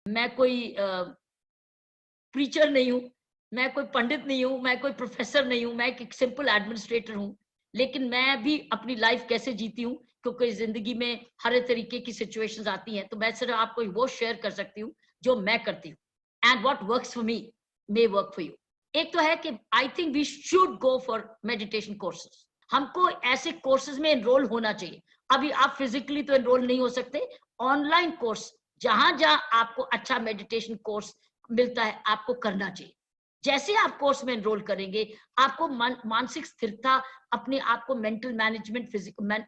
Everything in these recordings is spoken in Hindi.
मैं कोई प्रीचर नहीं हूँ, मैं कोई पंडित नहीं हूँ, मैं कोई प्रोफेसर नहीं हूँ, मैं एक सिंपल एडमिनिस्ट्रेटर हूँ। लेकिन मैं भी अपनी लाइफ कैसे जीती हूँ, क्योंकि जिंदगी में हर तरीके की सिचुएशंस आती हैं, तो मैं सिर्फ आपको वो शेयर कर सकती हूँ जो मैं करती हूँ। And what works for me may work for you. एक तो है कि I think we should go for meditation courses. हमको ऐसे कोर्सेज में एनरोल होना चाहिए। अभी आप फिजिकली तो एनरोल नहीं हो सकते, ऑनलाइन कोर्स जहां जहां आपको अच्छा मेडिटेशन कोर्स मिलता है आपको करना चाहिए। जैसे आप कोर्स में एनरोल करेंगे, आपको मानसिक स्थिरता, अपने आप को मेंटल मैनेजमेंट,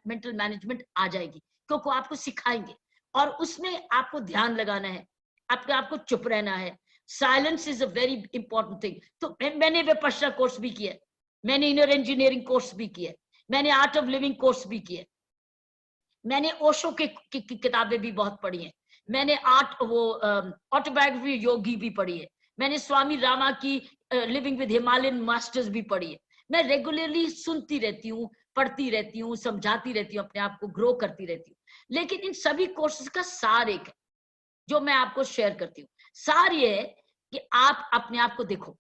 मेंटल मैनेजमेंट आ जाएगी, क्योंकि आपको सिखाएंगे। और उसमें आपको ध्यान लगाना है, अपने आप को चुप रहना है। Silence is a very important thing. तो मैंने विपश्यना कोर्स भी किया, मैंने इनर इंजीनियरिंग कोर्स भी किया, मैंने आर्ट ऑफ लिविंग कोर्स भी किया, मैंने ओशो की किताबें भी बहुत पढ़ी हैं, मैंने ऑटोबायोग्राफी योगी भी पढ़ी है, मैंने स्वामी रामा की लिविंग विद हिमालयन मास्टर्स भी पढ़ी है। मैं रेगुलरली सुनती रहती हूँ, पढ़ती रहती हूँ, समझाती रहती हूँ, अपने आप को ग्रो करती रहती हूँ। लेकिन इन सभी कोर्सेज का सार एक है जो मैं आपको शेयर करती हूँ। सार ये है कि आप अपने आप को देखो।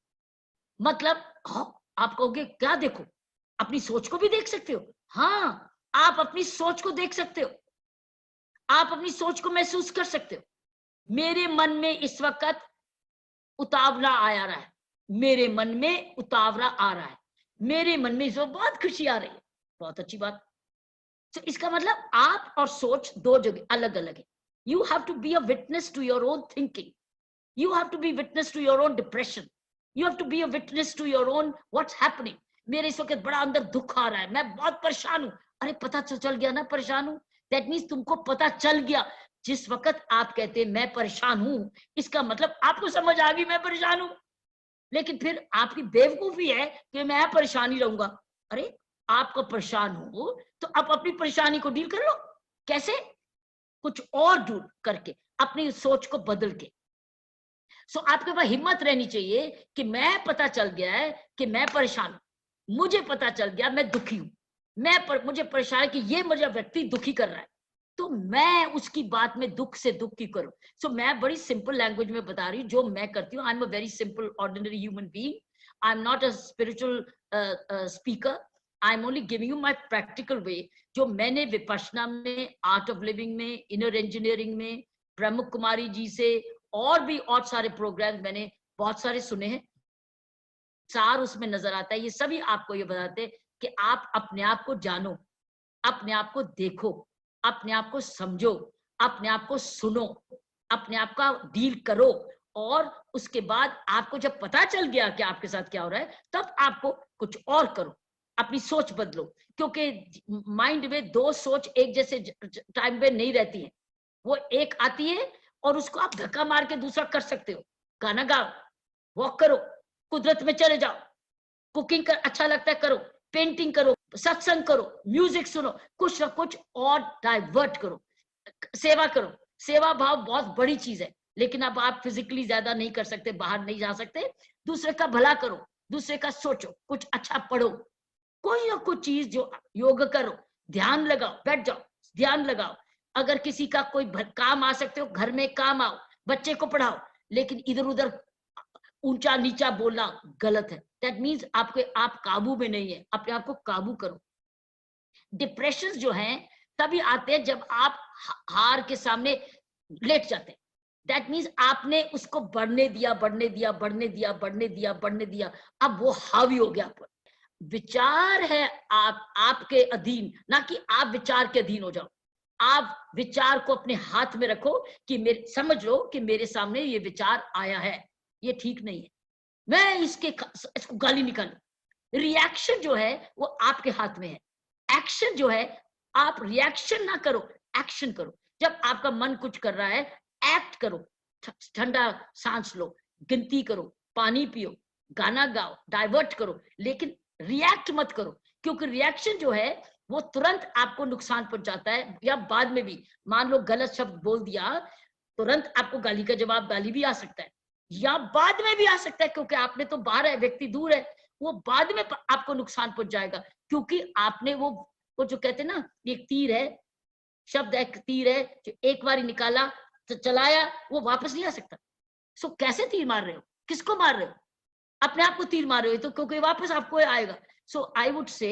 मतलब आप कहोगे क्या देखो? अपनी सोच को भी देख सकते हो। हाँ, आप अपनी सोच को देख सकते हो, आप अपनी सोच को महसूस कर सकते हो। मेरे मन में इस वक्त उतावला आया रहा है, मेरे मन में उतावला आ रहा है, मेरे मन में इस वक्त बहुत खुशी आ रही है, बहुत अच्छी बात। तो इसका मतलब आप और सोच दो जगह अलग अलग है। You have to be a witness to your own thinking, you have to be witness to your own depression, you have to be a witness to your own what's happening। मेरे इस वक्त बड़ा अंदर दुख आ रहा है, मैं बहुत परेशान हूं। अरे पता चल गया ना परेशान हूं, दैट मीन्स तुमको पता चल गया। जिस वक्त आप कहते हैं मैं परेशान हूं, इसका मतलब आपको समझ आ गई मैं परेशान हूं। लेकिन फिर आपकी बेवकूफी है कि मैं परेशान ही रहूंगा। अरे आपको परेशान हो तो आप अपनी परेशानी को डील कर लो। कैसे? कुछ और ढूंढ करके, अपनी सोच को बदल के। सो आपके पास हिम्मत रहनी चाहिए कि मैं पता चल गया है कि मैं परेशान हूं, मुझे पता चल गया मैं दुखी हूं, मुझे परेशान है कि ये मुझे व्यक्ति दुखी कर रहा है, तो मैं उसकी बात में दुख से दुख की करूं। सो मैं बड़ी सिंपल लैंग्वेज में बता रही हूँ जो मैं करती हूँ। I am a very simple ordinary human being, I am not a spiritual speaker, I am only giving you my practical way, जो मैंने विपश्यना में, आर्ट ऑफ लिविंग में, इनर इंजीनियरिंग में, ब्रह्म कुमारी जी से, और भी और सारे प्रोग्राम मैंने बहुत सारे सुने हैं। सार उसमें नजर आता है। ये सभी आपको ये बताते हैं कि आप अपने आप को जानो, अपने आप को देखो, अपने आप को समझो, अपने आप को सुनो, अपने आप का डील करो। और उसके बाद आपको जब पता चल गया कि आपके साथ क्या हो रहा है, तब आपको कुछ और करो, अपनी सोच बदलो। क्योंकि माइंड में दो सोच एक जैसे टाइम पे नहीं रहती है, वो एक आती है और उसको आप धक्का मार के दूसरा कर सकते हो। गाना गाओ, वॉक करो, कुदरत में चले जाओ, कुकिंग कर अच्छा लगता है करो, पेंटिंग करो, सत्संग करो, म्यूजिक सुनो, कुछ ना कुछ और डाइवर्ट करो, सेवा करो। सेवा भाव बहुत बड़ी चीज है, लेकिन अब आप फिजिकली ज्यादा नहीं कर सकते, बाहर नहीं जा सकते। दूसरे का भला करो, दूसरे का सोचो, कुछ अच्छा पढ़ो, कोई ना कुछ चीज जो, योग करो, ध्यान लगाओ, बैठ जाओ, ध्यान लगाओ। अगर किसी का कोई काम आ सकते हो, घर में काम आओ, बच्चे को पढ़ाओ, लेकिन इधर उधर ऊंचा नीचा बोलना गलत है। दैट मीन्स आपके आप काबू में नहीं है, अपने आप को काबू करो। डिप्रेशन जो है तभी आते हैं जब आप हार के सामने लेट जाते हैं। दैट मीन्स आपने उसको बढ़ने दिया, बढ़ने दिया, बढ़ने दिया, बढ़ने दिया, बढ़ने दिया, अब वो हावी हो गया पर। विचार है आपके अधीन, ना कि आप विचार के अधीन हो जाओ। आप विचार को अपने हाथ में रखो कि मेरे, समझ लो कि मेरे सामने ये विचार आया है, ये ठीक नहीं है, मैं इसको गाली निकालूं। रिएक्शन जो है वो आपके हाथ में है। एक्शन जो है, आप रिएक्शन ना करो, एक्शन करो। जब आपका मन कुछ कर रहा है, एक्ट करो, ठंडा सांस लो, गिनती करो, पानी पियो, गाना गाओ, डाइवर्ट करो, लेकिन रिएक्ट मत करो। क्योंकि रिएक्शन जो है वो तुरंत आपको नुकसान पहुंचाता है, या बाद में भी मान लो गलत शब्द बोल दिया, तुरंत आपको गाली का जवाब, गाली भी आ सकता है, या बाद में भी आ सकता है, क्योंकि आपने तो बाहर है, व्यक्ति दूर है, वो बाद में आपको नुकसान पहुंच जाएगा। क्योंकि आपने वो जो कहते हैं ना, एक तीर है, शब्द एक तीर है, जो एक बार निकाला तो चलाया, वो वापस नहीं आ सकता। सो कैसे तीर मार रहे हो, किसको मार रहे हो? अपने आप को तीर मार रहे हो, तो क्योंकि वापस आपको आएगा। सो आई वुड से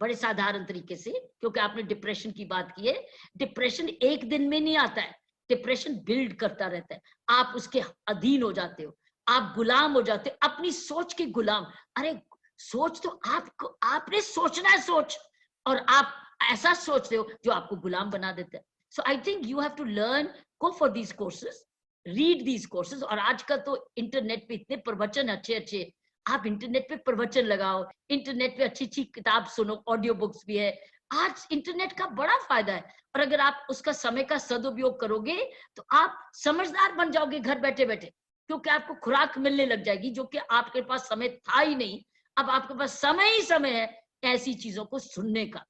बड़े साधारण तरीके से, क्योंकि आपने डिप्रेशन की बात की है, डिप्रेशन एक दिन में नहीं आता है, डिप्रेशन बिल्ड करता रहता है। आप उसके अधीन हो जाते हो, आप गुलाम हो जाते हो, अपनी सोच के गुलाम। अरे सोच तो आपको, आपने सोचना है सोच, और आप ऐसा सोचते हो जो आपको गुलाम बना देता है। So I think you have to learn, go for these courses, read these courses. और आजकल तो इंटरनेट पे इतने प्रवचन अच्छे अच्छे, आप इंटरनेट पे प्रवचन लगाओ, इंटरनेट पे अच्छी अच्छी किताब सुनो, ऑडियो बुक्स भी है। आज इंटरनेट का बड़ा फायदा है, और अगर आप उसका समय का सदुपयोग करोगे तो आप समझदार बन जाओगे घर बैठे बैठे, क्योंकि आपको खुराक मिलने लग जाएगी, जो कि आपके पास समय था ही नहीं। अब आपके पास समय ही समय है ऐसी चीजों को सुनने का,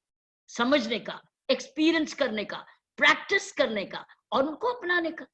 समझने का, एक्सपीरियंस करने का, प्रैक्टिस करने का और उनको अपनाने का।